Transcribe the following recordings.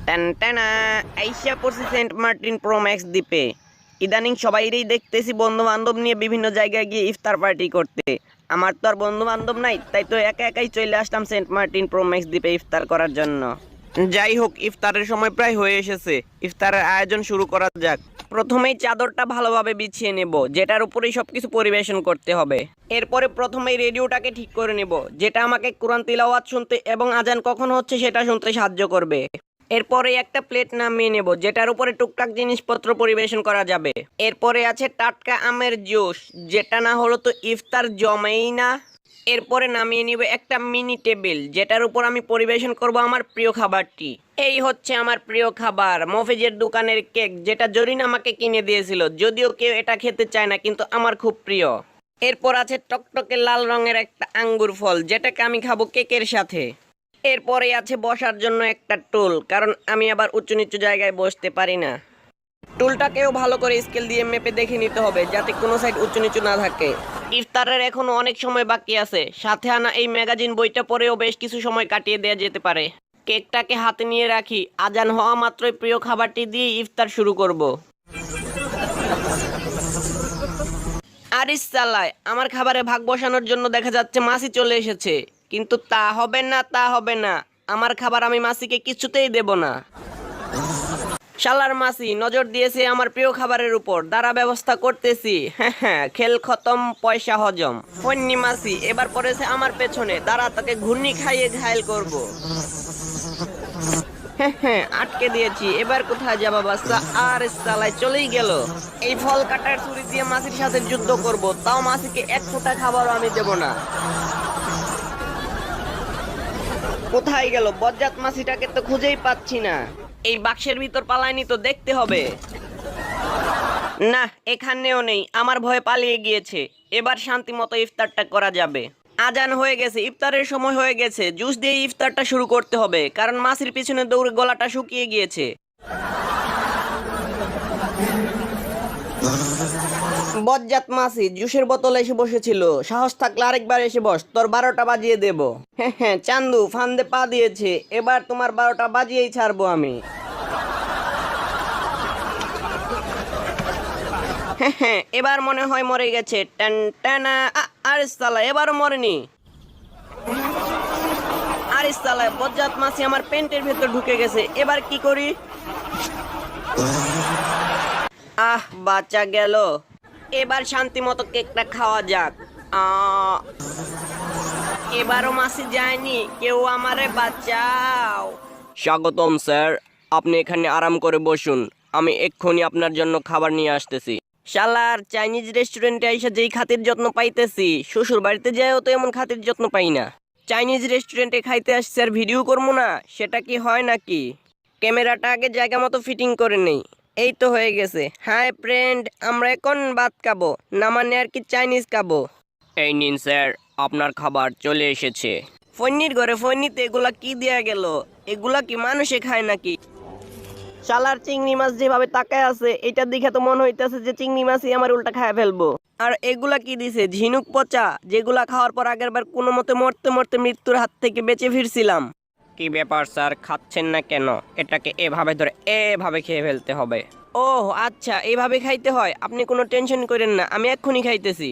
টানটানা আইসা পড়ছি Saint Martin pro max দ্বীপে। ইদানিং সবাইরই দেখতেছি বন্ধু বান্ধব নিয়ে বিভিন্ন জায়গায় গিয়ে ইফতার পার্টি করতে। আমার তো আর বন্ধু বান্ধব নাই, তাই তো একা একাই চলে আসলাম সেন্ট মার্টিন প্রো ম্যাক্স দ্বীপে ইফতার করার জন্য। যাই হোক, ইফতারের সময় প্রায় হয়ে এসেছে, ইফতারের আয়োজন শুরু করা যাক। প্রথমেই চাদরটা ভালোভাবে বিছিয়ে নেব, যেটার উপরেই সবকিছু পরিবেশন করতে হবে। এরপরে প্রথমেই রেডিওটাকে ঠিক করে নেব, যেটা আমাকে কোরআন তিলাওয়াত শুনতে এবং আজান কখন হচ্ছে সেটা শুনতে সাহায্য করবে। এরপরে একটা প্লেট নামিয়ে নেব, যেটার উপরে টুকটাক জিনিসপত্র পরিবেশন করা যাবে। এরপরে আছে টাটকা আমের জুস, যেটা না হলো তো ইফতার জমেই না। এরপরে নামিয়ে নিব একটা মিনি টেবিল, যেটার উপর আমি পরিবেশন করব আমার প্রিয় খাবারটি। এই হচ্ছে আমার প্রিয় খাবার, মফিজের দোকানের কেক, যেটা জরিন আমাকে কিনে দিয়েছিল। যদিও কেউ এটা খেতে চায় না, কিন্তু আমার খুব প্রিয়। এরপর আছে টকটকে লাল রঙের একটা আঙ্গুর ফল, যেটাকে আমি খাবো কেকের সাথে। এরপরে আছে বসার জন্য একটা টুল, কারণ আমি আবার উঁচু নিচু জায়গায় বসতে পারি না। টুলটাকেও ভালো করে স্কেল দিয়ে মেপে দেখে নিতে হবে, যাতে কোনো সাইড উঁচু নিচু না থাকে। ইফতারের এখনো অনেক সময় বাকি আছে, সাথে আনা এই ম্যাগাজিন বইটা পড়েও বেশ কিছু সময় কাটিয়ে দেওয়া যেতে পারে। কেকটাকে হাতে নিয়ে রাখি, আজান হওয়া মাত্রই প্রিয় খাবারটি দিয়ে ইফতার শুরু করব। আরিস সালায় আমার খাবারে ভাগ বসানোর জন্য দেখা যাচ্ছে মাছি চলে এসেছে, কিন্তু তা হবে না, তা হবে না। আমার খাবার আমি মাছিকে কিছুতেই দেব না। শালার মাছি নজর দিয়েছে আমার প্রিয় খাবারের উপর, দ্বারা ব্যবস্থা করতেছি। হ্যাঁ, খেল খতম, পয়সা হজম। ফন্নি মাছি এবার পড়েছে আমার পেছনে, দ্বারা তাকে ঘূর্ণি খাইয়ে ঘায়েল করব। হ্যাঁ, আটকে দিয়েছি। এবার কোথায় যাবা বাচ্চা? আর সালাই চলেই গেল। এই ফল কাটার ছুরি দিয়ে মাছির সাথে যুদ্ধ করব, তাও মাছিকে এক ফোঁটা খাবারও আমি দেব না। কোথায় গেল বজ্জাত মাছিটাকে? তো খুঁজেই পাচ্ছি না। এই বাক্সের ভিতর পালায়নি তো, দেখতে হবে। না, এখানেও নেই, আমার ভয়ে পালিয়ে গিয়েছে। এবার শান্তি মতো ইফতারটা করা যাবে। আজান হয়ে গেছে, ইফতারের সময় হয়ে গেছে। জুস দিয়ে ইফতারটা শুরু করতে হবে, কারণ মাছির পিছনে দৌড়ে গলাটা শুকিয়ে গিয়েছে। বজ্জাত মাছি জুসের বোতল এসে বসেছিল, সাহস থাকলে আরেকবার এসে বস, তোর 12টা বাজিয়ে দেব। হ্যাঁ, চান্দু ফান্দে পা দিয়েছে, এবার তোমার 12টা বাজিয়েই ছাড়বো আমি। হ্যাঁ, এবার মনে হয় মরে গেছে। টানটানা আরে সালা, এবারও মরেনি। আরে সালা, বজ্জাত মাছি আমার প্যান্টের ভেতর ঢুকে গেছে, এবার কি করি? বাঁচা গেল। এবার শান্তি মতো কেকটা খাওয়া যাক। এবারও মাছি যায়নি, কেউ আমারে বাঁচাও। স্বাগতম স্যার, আপনি এখানে আরাম করে বসুন, আমি এক্ষুনি আপনার জন্য খাবার নিয়ে আসতেছি। শালার চাইনিজ রেস্টুরেন্টে এসে যেই খাতির যত্ন পাইতেছি, শ্বশুর বাড়িতে যাইও তো এমন খাতির যত্ন পাই না। চাইনিজ রেস্টুরেন্টে খাইতে আসছি আর ভিডিও করবো না, সেটা কি হয় নাকি? ক্যামেরাটা আগে জায়গা মতো ফিটিং করে নেই। এই তো হয়ে গেছে। হাই ফ্রেন্ড, আমরা এখন ভাত খাবো, না মানে আর কি চাইনিজ খাবো। এই নিন স্যার, আপনার খাবার চলে এসেছে। ফন্নির ঘরে ফন্নিতে এগুলা কি দেয়া গেল? এগুলা কি মানুষে খায় নাকি? শালার চিংড়ি মাছ যেভাবে তাকায় আছে, এটা দেখে তো মনে হইতেছে যে চিংড়ি মাছই আমার উল্টা খায় ফেলবো। আর এগুলা কি দিছে? ঝিনুক পচা, যেগুলা খাওয়ার পর আগের বার কোনো মতে মরতে মরতে মৃত্যুর হাত থেকে বেঁচে ফিরছিলাম। কি ব্যাপার স্যার, খাচ্ছেন না কেন? এটাকে এভাবে ধরে এভাবে খেয়ে ফেলতে হবে। ও আচ্ছা, এইভাবে খাইতে হয়। আপনি কোনো টেনশন করেন না, আমি এক্ষুনি খাইতেছি।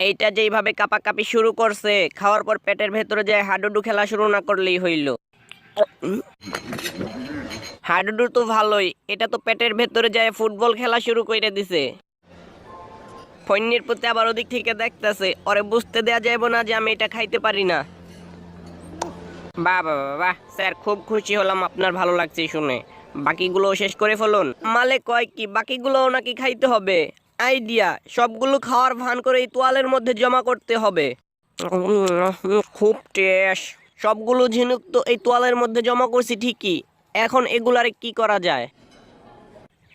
এইটা যেইভাবে কাপাকাপি শুরু করছে, খাওয়ার পর পেটের ভেতরে যায় হাডুডু খেলা শুরু না করলেই হইল। হাডুডু তো ভালোই, এটা তো পেটের ভেতরে যায় ফুটবল খেলা শুরু করে দিছে। ফন্নির প্রতি আবার ওদিক থেকে দেখতেছে, ওরে বুঝতে দেয়া যাইব না যে আমি এটা খাইতে পারি না। বাহ বাহ বাহ স্যার, খুব খুশি হলাম আপনার ভালো লাগছে শুনে। বাকিগুলো শেষ করে ফেলুন। মালে কয় কি বাকিগুলোও নাকি খাইতে হবে? আইডিয়া, সবগুলো খাওয়ার ভান করে এই তোয়ালের মধ্যে জমা করতে হবে। খুব টেস্ট। সবগুলো ঝিনুক তো এই তোয়ালের মধ্যে জমা করছি ঠিকই, এখন এগুলারে কি করা যায়?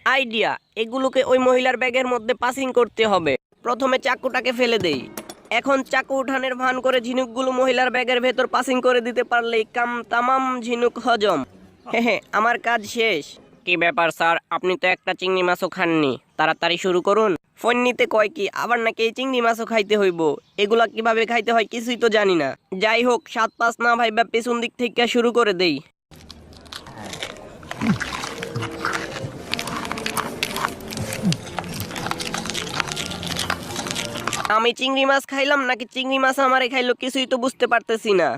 আইডিয়া, এগুলোকে ওই মহিলার ব্যাগের মধ্যে পাসিং করতে হবে। প্রথমে চাকুটাকে ফেলে দেই, এখন চাকু উঠানের ভান করে ঝিনুকগুলো মহিলার ব্যাগের ভেতর পাসিং করে দিতে পারলেই কাম তামাম, ঝিনুক হজম। হ্যাঁ, আমার কাজ শেষ। কি ব্যাপার স্যার, আপনি তো একটা চিংড়ি মাছও খাননি, তাড়াতাড়ি শুরু করুন। ফন্নিতে কয় কি আবার নাকি এই চিংড়ি মাছও খাইতে হইব? এগুলা কিভাবে খাইতে হয় কিছুই তো জানি না। যাই হোক, 7-5 না ভাইবা পেছন দিক থেকে শুরু করে দেই। আমি চিংড়ি মাছ খাইলাম নাকি চিংড়ি মাছ আমারে খাইলো কিছুই তো বুঝতে পারতেছি না।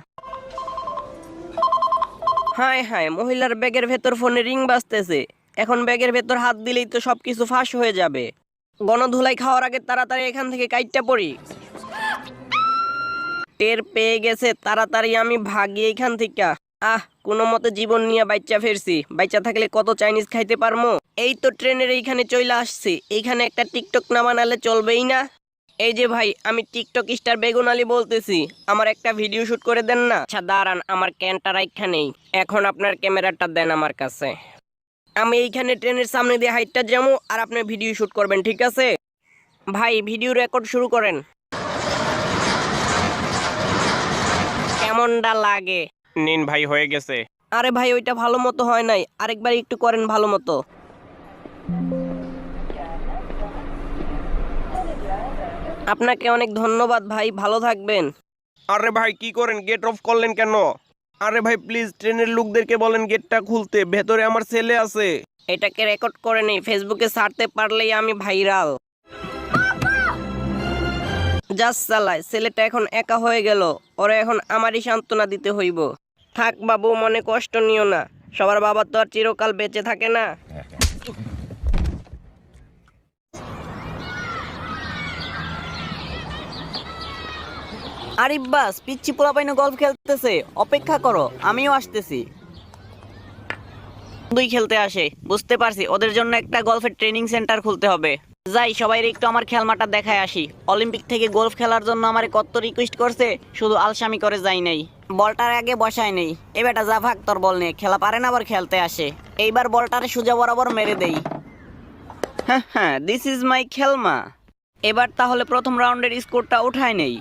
হায় হায়, মহিলার ব্যাগের ভেতর ফোনে রিং বাজতেছে। এখন ব্যাগের ভেতর হাত দিলেই তো সবকিছু ফাঁস হয়ে যাবে। গণধুলাই খাওয়ার আগে তাড়াতাড়ি এখান থেকে কাইটটা পড়ি। টের পেয়ে গেছে, তাড়াতাড়ি আমি ভাগি এইখান থেকে। কোনো মতে জীবন নিয়ে বাইচ্চা ফিরছি। বাইচ্চা থাকলে কত চাইনিজ খাইতে পারমো। এই তো ট্রেনের এইখানে চলে আসছি। এইখানে একটা টিকটক না বানালে চলবেই না। এই যে ভাই, আমি টিকটক স্টার বেগুন আলী বলতেছি, আমার একটা ভিডিও শুট করে দেন না। আচ্ছা দাঁড়ান, আমার ক্যানটা এইখানেই। এখন আপনার ক্যামেরাটা দেন আমার কাছে। আমি এইখানে ট্রেনের সামনে দিয়ে হাইটটা যাবো আর আপনি ভিডিও শুট করবেন, ঠিক আছে? ভাই ভিডিও রেকর্ড শুরু করেন। কেমনটা লাগে? নিন ভাই, হয়ে গেছে। আরে ভাই, ওইটা ভালো মতো হয় নাই, আরেকবার একটু করেন ভালো মতো। আপনাকে অনেক ধন্যবাদ ভাই, ভালো থাকবেন। আরে ভাই কি করেন, গেট অফ করলেন কেন? আরে ভাই প্লিজ ট্রেনের লোকদেরকে বলেন গেটটা খুলতে, ভেতরে আমার ছেলে আছে। এটাকে রেকর্ড করে নেই, ফেসবুকে ছাড়তে পারলেই আমি ভাইরাল। জাস্ট চালায়, ছেলেটা এখন একা হয়ে গেল। ওরা এখন আমারই সান্ত্বনা দিতে হইব। থাক বাবু, মনে কষ্ট নিও না, সবার বাবা তো আর চিরকাল বেঁচে থাকে না। আরে বাস, পিচ্ছি পোলাপাইনে গল্ফ খেলতেছে, অপেক্ষা করো, আমিও আসতেছি। দুই খেলতে আসে, বুঝতে পারছি, ওদের জন্য একটা গল্ফের ট্রেনিং সেন্টার খুলতে হবে। যাই, সবাই একটু আমার খেলমাটা দেখায় আসি। অলিম্পিক থেকে গল্ফ খেলার জন্য আমারে কত রিকোয়েস্ট করছে, শুধু আলসামি করে যাই নাই। বলটার আগে বসায় নেই। এ বেটা যা ভাগ তোর বল নিয়ে, খেলা পারে না আবার খেলতে আসে। এইবার বলটারে সোজা বরাবর মেরে দেই। হ্যাঁ, দিস ইজ মাই খেলমা। এবার তাহলে প্রথম রাউন্ডের স্কোরটা উঠায় নেই।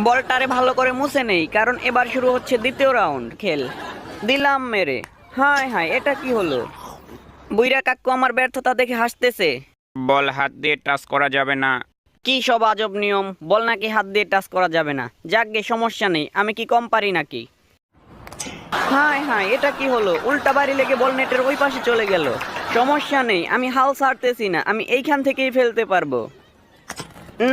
বলটারে ভালো করে মুছে নেই, কারণ এবার শুরু হচ্ছে দ্বিতীয় রাউন্ড খেল। দিলাম মেরে। হায় হায়, এটা কি হলো? বুইরা কাকু আমার ব্যর্থতা দেখে হাসতেছে। বল হাত দিয়ে টাচ করা যাবে না। কি সব আজব নিয়ম, বল নাকি হাত দিয়ে টাচ করা যাবে না? যাকগে, সমস্যা নেই, আমি কি কম পারি নাকি? হায় হায়, এটা কি হলো? উল্টা বাড়ি লেগে বল নেটের ওই পাশে চলে গেল। সমস্যা নেই, আমি হাল ছাড়তেছি না, আমি এইখান থেকেই ফেলতে পারবো।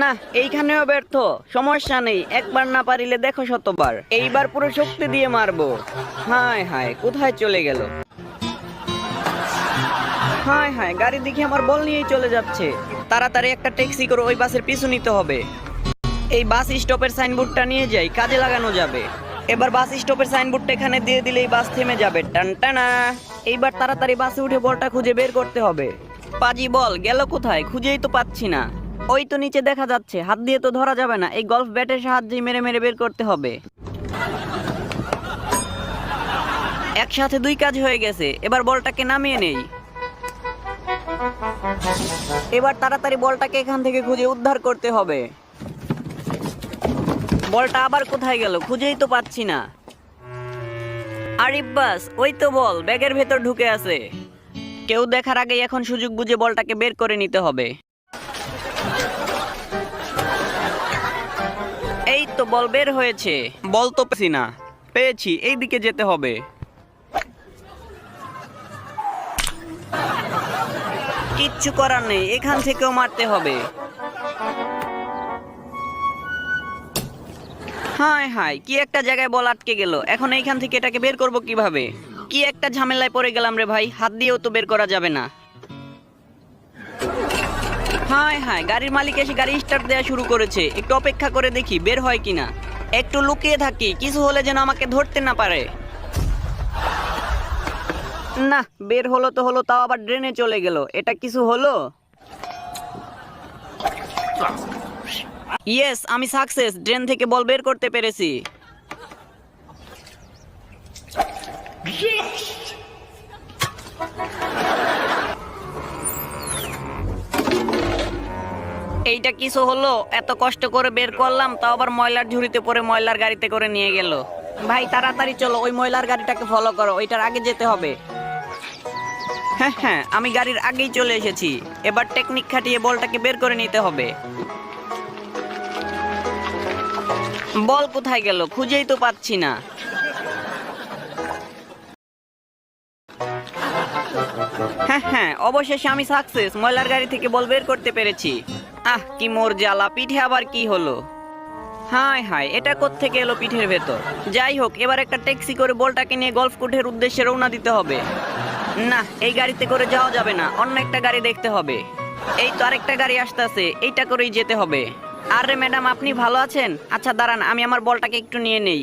না, এইখানেও ব্যর্থ। সমস্যা নেই, একবার না পারিলে দেখো শতবার। এইবার পুরো শক্তি দিয়ে মারবো। হায় হায়, কোথায় চলে গেল? হায় হায়, গাড়ি দেখে আমার বল নিয়েই চলে যাচ্ছে। তাড়াতাড়ি একটা ট্যাক্সি করে ওই বাসের পিছু নিতে হবে। এই বাস স্টপের সাইনবোর্ডটা নিয়ে যাই, কাজে লাগানো যাবে। এবার বাস স্টপের সাইনবোর্ডটা এখানে দিয়ে দিলেই বাস থেমে যাবে। টানটানা। এইবার তাড়াতাড়ি বাসে উঠে বলটা খুঁজে বের করতে হবে। পাজি বল গেল কোথায়? খুঁজেই তো পাচ্ছি না। ওই তো নিচে দেখা যাচ্ছে, হাত দিয়ে তো ধরা যাবে না, এই গলফ ব্যাটের সাহায্যে মেরে মেরে বের করতে হবে। একসাথে দুই কাজ হয়ে গেছে, এবার বলটাকে নামিয়ে নেই। এবার তাড়াতাড়ি বলটাকে এখান থেকে খুঁজে উদ্ধার করতে হবে। বলটা আবার কোথায় গেল? খুঁজেই তো পাচ্ছি না। আরিফ বাস, ওই তো বল ব্যাগের ভেতর ঢুকে আছে। কেউ দেখার আগেই এখন সুযোগ বুঝে বলটাকে বের করে নিতে হবে। এই তো বল বের হয়েছে। বল তো পেছি না। পেয়েছি, এই দিকে যেতে হবে। কিচ্ছু করার নেই, এখান থেকেও মারতে হবে। হায় হায়, কি একটা জায়গায় বল আটকে গেল। এখন এইখান থেকে এটাকে বের করব কিভাবে? কি একটা ঝামেলায় পড়ে গেলাম রে ভাই, হাত দিয়েও তো বের করা যাবে না। হায় হায়, গাড়ির মালিক এসে গাড়ি স্টার্ট দেওয়া শুরু করেছে। একটু অপেক্ষা করে দেখি বের হয় কিনা। একটু লুকিয়ে থাকি, কিছু হলে যেন আমাকে ধরতে না পারে। না, বের হলো তো হলো, তাও আবার ড্রেনে চলে গেল। এটা কিছু হলো? ইয়েস, আমি সাকসেস, ড্রেন থেকে বল বের করতে পেরেছি। এইটা কিছু হলো? এত কষ্ট করে বের করলাম, তাও আবার ময়লার ঝুড়িতে পরে ময়লার গাড়িতে করে নিয়ে গেল। ভাই তাড়াতাড়ি চলো, ওই ময়লার গাড়িটাকে ফলো করো, ওইটার আগে যেতে হবে। হ্যাঁ, আমি গাড়ির আগেই চলে এসেছি। এবার টেকনিক খাটিয়ে বলটাকে বের করে নিতে হবে। বল কোথায় গেল? খুঁজেই তো পাচ্ছি না। অবশেষে আমি সাকসেস, ময়লার গাড়ি থেকে বল বের করতে পেরেছি। কি মোর জ্বালা, পিঠে আবার কি হলো? হায় হায়, এটা কোত্থেকে এলো পিঠের ভেতর? যাই হোক, এবার একটা ট্যাক্সি করে বলটাকে নিয়ে গলফ কোর্টের উদ্দেশ্যে রওনা দিতে হবে। না, এই গাড়িতে করে যাওয়া যাবে না, অন্য একটা গাড়ি দেখতে হবে। এই তো আরেকটা গাড়ি আসতেছে, এইটা করেই যেতে হবে। আরে ম্যাডাম, আপনি ভালো আছেন? আচ্ছা দাঁড়ান, আমি আমার বলটাকে একটু নিয়ে নেই।